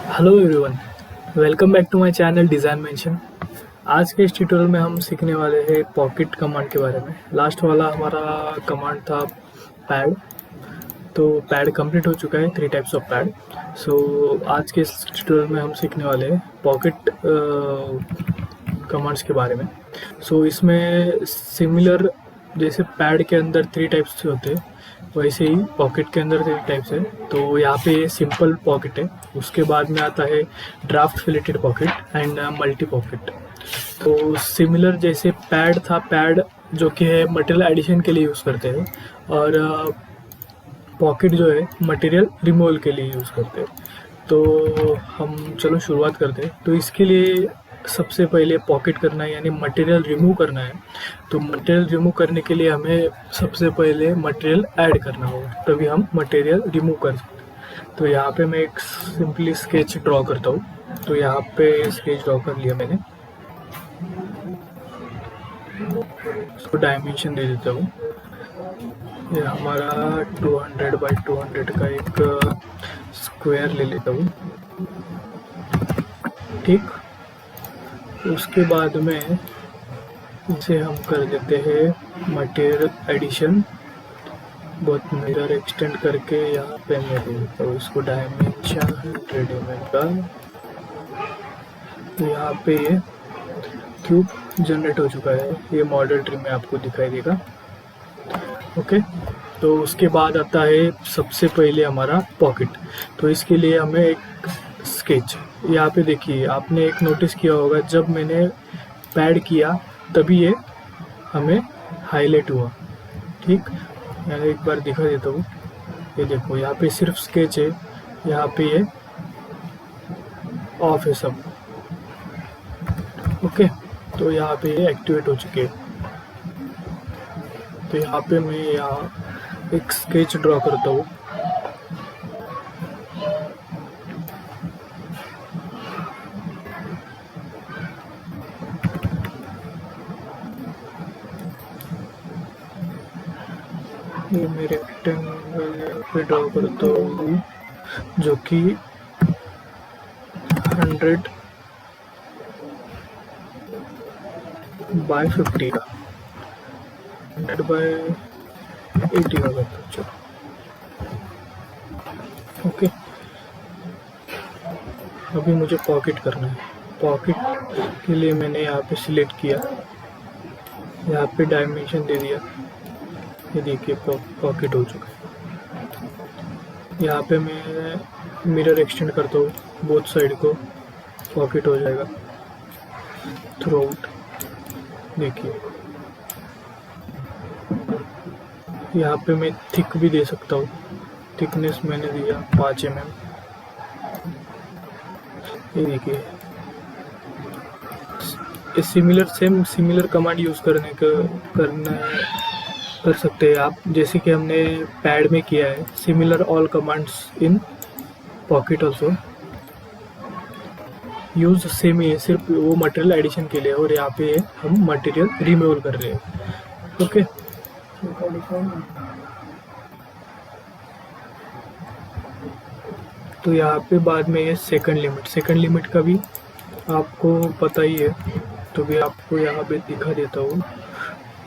Hello everyone, welcome back to my channel Design Mansion. आज के इस ट्यूटोरियल में हम सीखने वाले हैं पॉकेट कमांड के बारे में। लास्ट वाला हमारा कमांड था पैड, तो पैड कंप्लीट हो चुका है, 3 टाइप्स ऑफ पैड। सो आज के इस ट्यूटोरियल में हम सीखने वाले हैं पॉकेट कमांड्स के बारे में। सो इसमें सिमिलर जैसे पैड के अंदर 3 टाइप्स होते हैं, वैसे ही पॉकेट के अंदर 3 टाइप्स है। तो यहाँ पे सिंपल पॉकेट है, उसके बाद में आता है draft filleted pocket and multi pocket. तो सिमिलर जैसे पैड था, पैड जो कि है मटेरियल एडिशन के लिए यूज़ करते हैं, और पॉकेट जो है मटेरियल रिमूवल के लिए यूज़ करते हैं। तो हम चलो शुरुआत करते हैं। तो इसके लिए सबसे पहले पॉकेट करना है, यानी मटेरियल रिमूव करना है। तो मटेरियल रिमूव करने के लिए हमें सबसे पहले मटेरियल ऐड करना होगा, तभी हम मटेरियल रिमूव कर सकते हैं। तो यहाँ पे मैं एक सिंपली स्केच ड्रॉ करता हूँ। तो यहाँ पे स्केच ड्रॉ कर लिया मैंने, उसको डायमेंशन दे देता हूँ। ये हमारा 200 बाई 200 का एक स्क्वायर ले लेता हूँ, ठीक। उसके बाद में इसे हम कर देते हैं मटेरियल एडिशन, बहुत मिरर एक्सटेंड करके यहाँ पे मैं दे देता हूँ इसको डायमेंशन 100 mm का। तो यहाँ पे ये क्यूब जनरेट हो चुका है, ये मॉडल ट्री में आपको दिखाई देगा। ओके, तो उसके बाद आता है सबसे पहले हमारा पॉकेट। तो इसके लिए हमें एक स्केच, यहाँ पे देखिए आपने एक नोटिस किया होगा, जब मैंने पैड किया तभी ये हमें हाईलाइट हुआ, ठीक। मैं एक बार दिखा देता हूँ, ये देखो यहाँ पे सिर्फ स्केच है, यहाँ पे ये ऑफ है सब। ओके, तो यहाँ पे ये एक्टिवेट हो चुके हैं। तो यहाँ पे मैं यहाँ एक स्केच ड्रॉ करता हूँ। ये मैं रेक्टेंगल पे ड्रॉ करता हूँ, जो कि 100 बाय 50 का, 100 बाय 80 का करता हूँ। चलो ओके, अभी मुझे पॉकेट करना है। पॉकेट के लिए मैंने यहाँ पे सिलेक्ट किया, यहाँ पे डायमेंशन दे दिया, ये देखिए पॉकेट हो चुका है। यहाँ पे मैं मिरर एक्सटेंड करता हूँ बोथ साइड को, पॉकेट हो जाएगा थ्रू आउट। देखिए यहाँ पे मैं थिक भी दे सकता हूँ, थिकनेस मैंने दिया 5 mm। ये देखिए सिमिलर कमांड यूज़ कर सकते हैं आप, जैसे कि हमने पैड में किया है। Similar all commands in pocket also use same ही है, सिर्फ वो मटेरियल एडिशन के लिए, और यहाँ पे हम मटेरियल रिमूवल कर रहे हैं। ओके, तो यहाँ पे बाद में ये सेकंड लिमिट का भी आपको पता ही है, तो भी आपको यहाँ पे दिखा देता हूँ।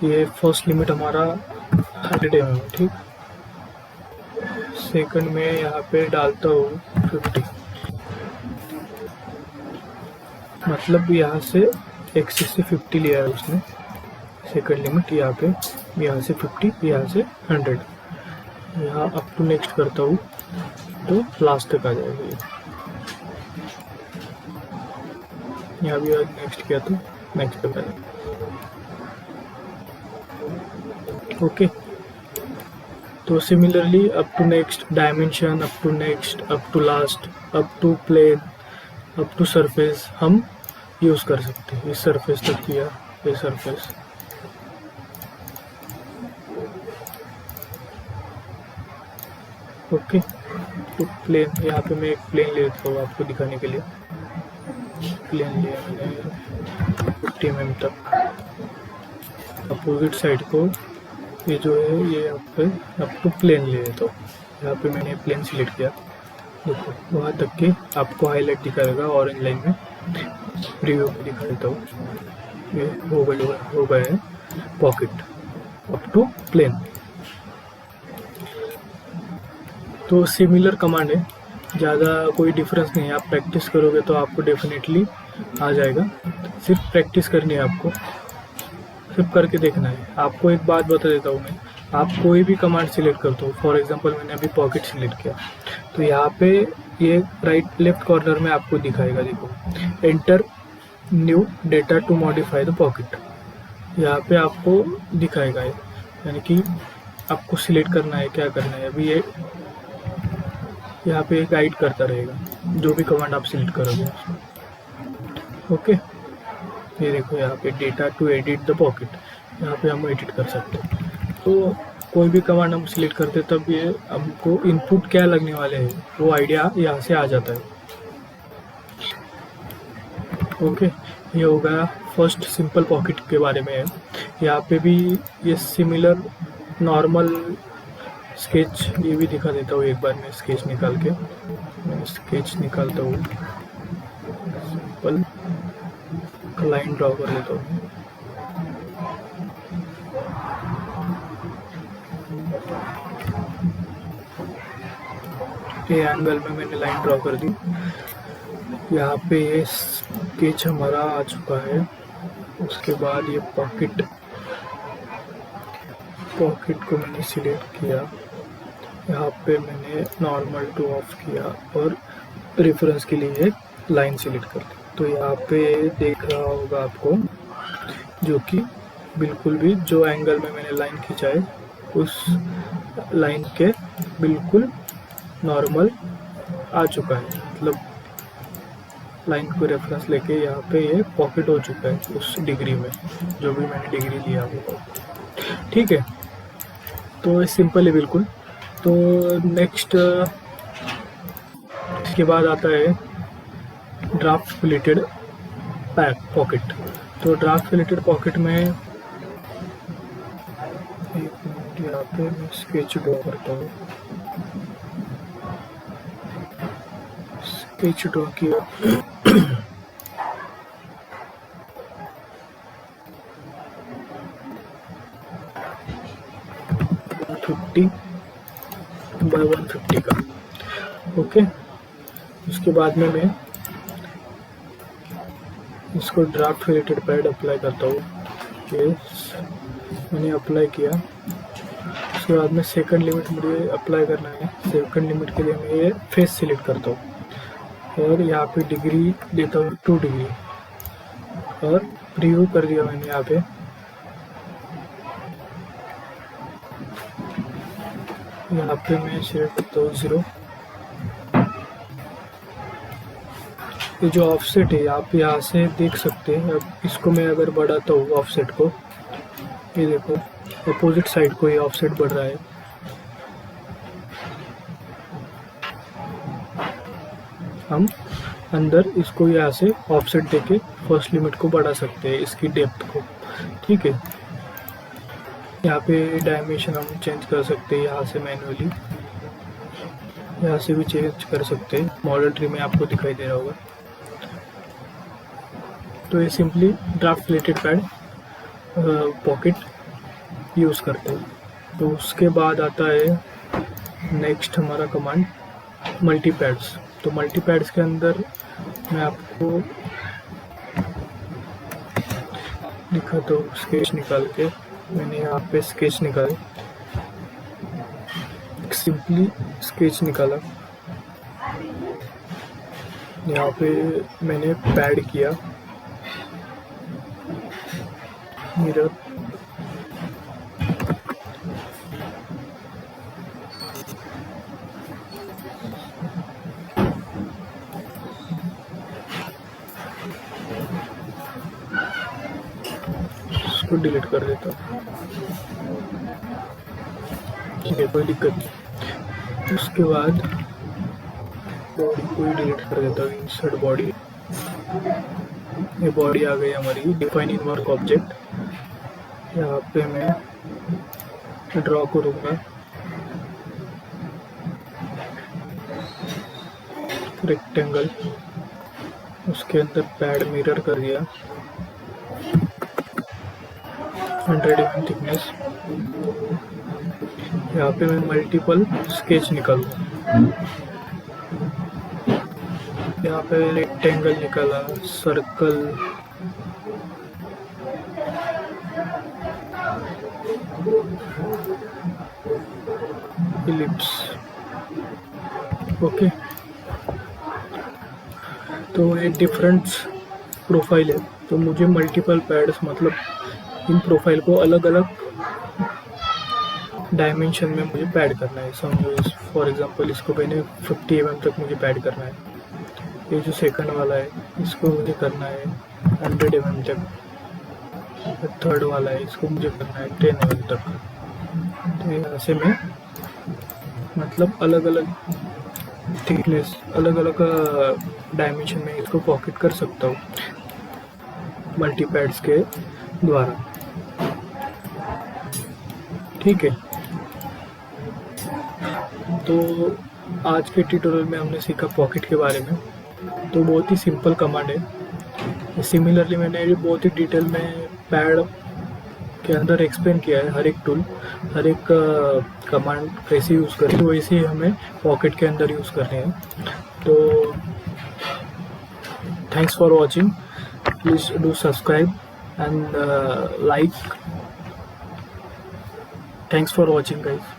ये फर्स्ट लिमिट हमारा 100 mm, ठीक। सेकंड में यहाँ पे डालता हूँ 50, मतलब यहाँ से एक्सिस से 50 लिया है उसने। सेकंड लिमिट यहाँ पे, यहाँ से 50, यहाँ से 100। यहाँ अप टू नेक्स्ट करता हूँ तो लास्ट तक आ जाएगा। यहाँ भी नेक्स्ट किया तो नेक्स्ट तक आ जाएगा। ओके, तो similarly up to next dimension, up to next, up to last, up to plane, up to surface हम यूज़ कर सकते हैं। इस सरफेस तक किया, ये सरफेस। ओके, तो प्लेन, यहाँ पे मैं एक प्लेन ले लेता हूँ आपको दिखाने के लिए। प्लेन लिया मैंने 50 mm तक। अपोजिट साइड को ये जो है ये यहाँ पे अप टू प्लेन ले लेता हूँ। यहाँ पे मैंने प्लेन सिलेक्ट किया, देखो वहाँ तक के आपको हाईलाइट दिखाएगा ऑरेंज लाइन में। प्रीव्यू में दिखा देता हूँ, ये हो गया है पॉकेट अप टू प्लेन। तो सिमिलर कमांड है, ज़्यादा कोई डिफरेंस नहीं है। आप प्रैक्टिस करोगे तो आपको डेफिनेटली आ जाएगा। सिर्फ प्रैक्टिस करनी है आपको, सिर्फ करके देखना है। आपको एक बात बता देता हूँ मैं, आप कोई भी कमांड सिलेक्ट करते हो, फॉर एग्जांपल मैंने अभी पॉकेट सिलेक्ट किया, तो यहाँ पे ये राइट लेफ्ट कॉर्नर में आपको दिखाएगा, देखो enter new data to modify the pocket. यहाँ पे आपको दिखाएगा ये, यानी कि आपको सिलेक्ट करना है, क्या करना है। अभी ये यहाँ पे गाइड करता रहेगा जो भी कमांड आप सिलेक्ट करोगे। ओके, ये देखो यहाँ पे data to edit the pocket, यहाँ पे हम एडिट कर सकते हैं। तो कोई भी कमांड हम सिलेक्ट करते तब ये हमको इनपुट क्या लगने वाले हैं वो आइडिया यहाँ से आ जाता है। ओके, ये हो गया फर्स्ट सिंपल पॉकेट के बारे में है। यहाँ पे भी ये सिमिलर नॉर्मल स्केच ये भी दिखा देता हूँ। एक बार मैं स्केच निकाल के, मैं स्केच निकालता हूँ, सिंपल लाइन ड्रॉ कर देता हूँ। ये एंगल में मैंने लाइन ड्रॉ कर दी। यहाँ पे ये स्केच हमारा आ चुका है। उसके बाद ये पॉकेट को मैंने सिलेक्ट किया, यहाँ पे मैंने नॉर्मल टू ऑफ किया और रेफरेंस के लिए एक लाइन सिलेक्ट कर दी। तो यहाँ पे देख रहा होगा आपको, जो कि बिल्कुल भी जो एंगल में मैंने लाइन खींचा है उस लाइन के बिल्कुल नॉर्मल आ चुका है। मतलब लाइन को रेफरेंस लेके यहाँ पे ये पॉकेट हो चुका है उस डिग्री में, जो भी मैंने डिग्री लिया वो। ठीक है, तो सिंपल है बिल्कुल। तो नेक्स्ट इसके बाद आता है ड्राफ्ट रिलेटेड पॉकेट। तो ड्राफ्ट रिलेटेड पॉकेट में एक मिनट, यहाँ पे मैं स्केच ड्रॉ करता हूँ। स्केच ड्रॉ किया, 150 बाय 150 का। ओके, उसके बाद में मैं इसको ड्राफ्ट रिलेटेड पैड अप्लाई करता हूँ। मैंने अप्लाई किया। उसके बाद में सेकंड लिमिट मुझे अप्लाई करना है। सेकंड लिमिट के लिए मैं ये फेस सिलेक्ट करता हूँ और यहाँ पे डिग्री देता हूँ 2 डिग्री और प्रीव्यू कर दिया मैंने। यहाँ पे मैं सिलेक्ट करता हूँ 0। ये जो ऑफसेट है आप यहाँ से देख सकते हैं। अब इसको मैं अगर बढ़ाता हूँ ऑफसेट को, ये देखो अपोजिट साइड को ये ऑफसेट बढ़ रहा है। हम अंदर इसको यहाँ से ऑफसेट देके फर्स्ट लिमिट को बढ़ा सकते हैं, इसकी डेप्थ को। ठीक है, यहाँ पे डायमेंशन हम चेंज कर सकते हैं यहाँ से मैन्युअली, यहाँ से भी चेंज कर सकते हैं। मॉडल ट्री में आपको दिखाई दे रहा होगा। तो ये simply draft related pad pocket use करते हैं। तो उसके बाद आता है नेक्स्ट हमारा कमांड मल्टीपैड्स। तो मल्टीपैड्स के अंदर मैं आपको दिखाता हूँ। स्केच निकाल के मैंने यहाँ पे स्केच निकाले, सिंपली स्केच निकाला। यहाँ पे मैंने पैड किया मिरर, इसको डिलीट कर देता हूँ। ठीक है, कोई दिक्कत नहीं। उसके बाद बॉडी को ही डिलीट कर देता हूँ। इंसर्ट बॉडी, ये बॉडी आ गई हमारी। डिफाइन इन वर्क ऑब्जेक्ट, यहाँ पे मैं ड्रॉ करूँगा। रेक्टेंगल, उसके अंदर पैड मिरर कर दिया, 100 mm थिकनेस। यहाँ पे मैं मल्टीपल स्केच निकालूंगा। यहाँ पे रेक्टेंगल निकाला, सर्कल, इलिप्स। ओके, तो ये डिफरेंट प्रोफाइल है, तो मुझे मल्टीपल पैड्स मतलब इन प्रोफाइल को अलग अलग डायमेंशन में मुझे पैड करना है। समझो फॉर एग्जांपल इसको मैंने 50 mm तक मुझे पैड करना है। ये जो सेकंड वाला है इसको मुझे करना है 100 mm तक। थर्ड वाला है इसको मुझे करना है 10 mm तक। तो यहाँ से मैं मतलब अलग अलग थिकनेस, अलग अलग डायमेंशन में इसको पॉकेट कर सकता हूँ मल्टीपैड्स के द्वारा। ठीक है, तो आज के ट्यूटोरियल में हमने सीखा पॉकेट के बारे में। तो बहुत ही सिंपल कमांड है। सिमिलरली मैंने ये बहुत ही डिटेल में पैड के अंदर एक्सप्लेन किया है, हर एक टूल, हर एक कमांड कैसे यूज़ करें, तो वैसे ही हमें पॉकेट के अंदर यूज़ करने हैं। तो thanks for watching, please do subscribe and like. Thanks for watching guys.